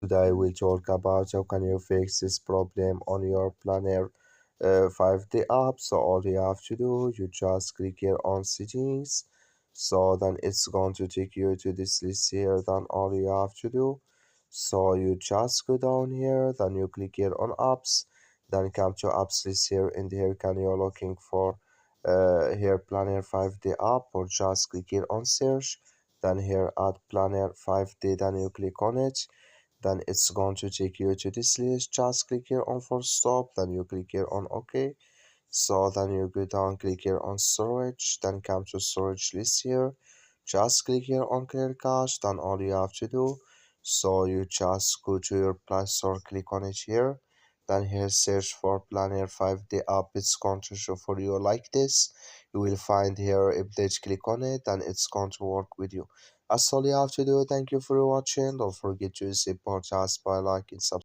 Today we'll talk about how can you fix this problem on your Planner 5D app. So all you have to do, you just click here on settings. So then it's going to take you to this list here. Then all you have to do, so you just go down here. Then you click here on apps. Then come to apps list here. And here can you're looking for here Planner 5D app, or just click here on search. Then here add Planner 5D. Then you click on it, then it's going to take you to this list. Just click here on full stop, then you click here on OK. So then you go down, click here on storage, then come to storage list here. Just click here on clear cache. Then all you have to do, so you just go to your Play Store, click on it here. Then here search for Planner 5D app. It's going to show for you like this. You will find here update, click on it, and it's going to work with you. That's all you have to do. Thank you for watching. Don't forget to support us by liking, subscribe.